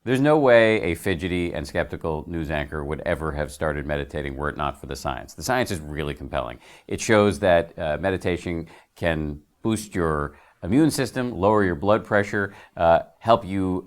There's no way a fidgety and skeptical news anchor would ever have started meditating were it not for the science. The science is really compelling. It shows that meditation can boost your immune system, lower your blood pressure, help you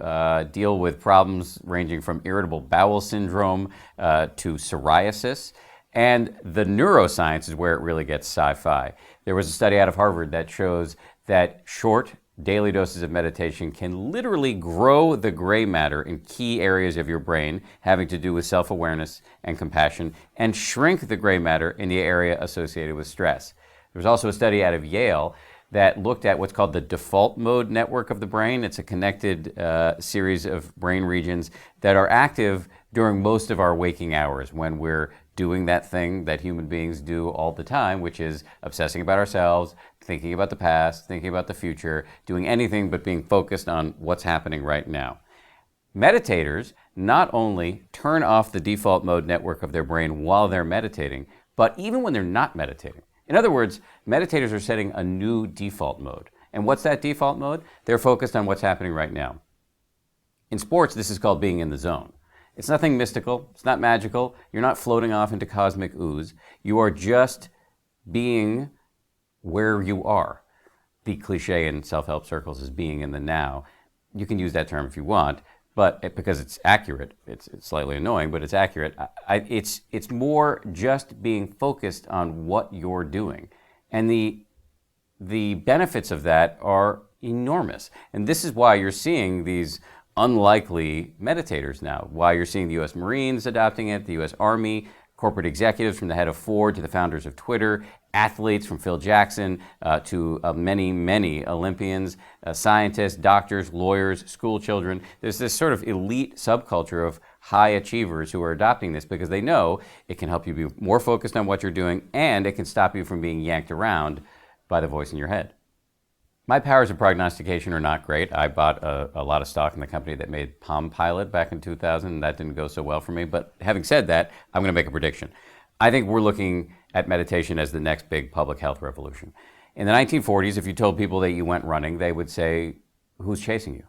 deal with problems ranging from irritable bowel syndrome to psoriasis. And the neuroscience is where it really gets sci-fi. There was a study out of Harvard that shows that short daily doses of meditation can literally grow the gray matter in key areas of your brain having to do with self-awareness and compassion, and shrink the gray matter in the area associated with stress. There was also a study out of Yale that looked at what's called the default mode network of the brain. It's a connected series of brain regions that are active during most of our waking hours when we're doing that thing that human beings do all the time, which is obsessing about ourselves, thinking about the past, thinking about the future, doing anything but being focused on what's happening right now. Meditators not only turn off the default mode network of their brain while they're meditating, but even when they're not meditating. In other words, meditators are setting a new default mode. And what's that default mode? They're focused on what's happening right now. In sports, this is called being in the zone. It's nothing mystical. It's not magical. You're not floating off into cosmic ooze. You are just being where you are. The cliche in self-help circles is being in the now. You can use that term if you want, but because it's accurate, it's slightly annoying, but it's accurate. It's more just being focused on what you're doing. And the benefits of that are enormous. And this is why you're seeing these unlikely meditators now, why you're seeing the U.S. Marines adopting it, the U.S. Army, corporate executives from the head of Ford to the founders of Twitter, athletes from Phil Jackson to many, many Olympians, scientists, doctors, lawyers, school children. There's this sort of elite subculture of high achievers who are adopting this because they know it can help you be more focused on what you're doing, and it can stop you from being yanked around by the voice in your head. My powers of prognostication are not great. I bought a lot of stock in the company that made Palm Pilot back in 2000, and that didn't go so well for me. But having said that, I'm going to make a prediction. I think we're looking at meditation as the next big public health revolution. In the 1940s, if you told people that you went running, they would say, who's chasing you?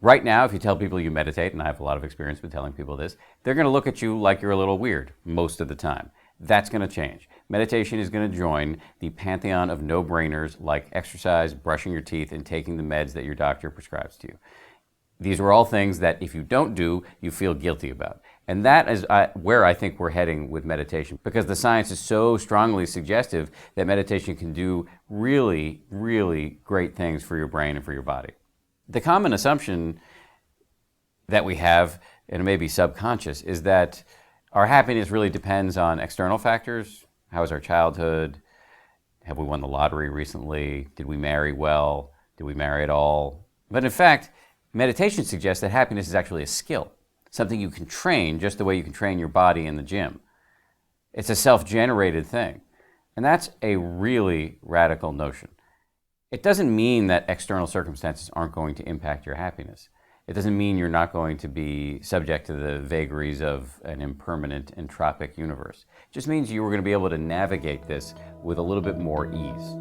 Right now, if you tell people you meditate, and I have a lot of experience with telling people this, they're going to look at you like you're a little weird most of the time. That's going to change. Meditation is going to join the pantheon of no-brainers like exercise, brushing your teeth, and taking the meds that your doctor prescribes to you. These are all things that if you don't do, you feel guilty about. And that is where I think we're heading with meditation, because the science is so strongly suggestive that meditation can do really, really great things for your brain and for your body. The common assumption that we have, and it may be subconscious, is that our happiness really depends on external factors. How was our childhood? Have we won the lottery recently? Did we marry well? Did we marry at all? But in fact, meditation suggests that happiness is actually a skill, something you can train just the way you can train your body in the gym. It's a self-generated thing. And that's a really radical notion. It doesn't mean that external circumstances aren't going to impact your happiness. It doesn't mean you're not going to be subject to the vagaries of an impermanent, entropic universe. It just means you are going to be able to navigate this with a little bit more ease.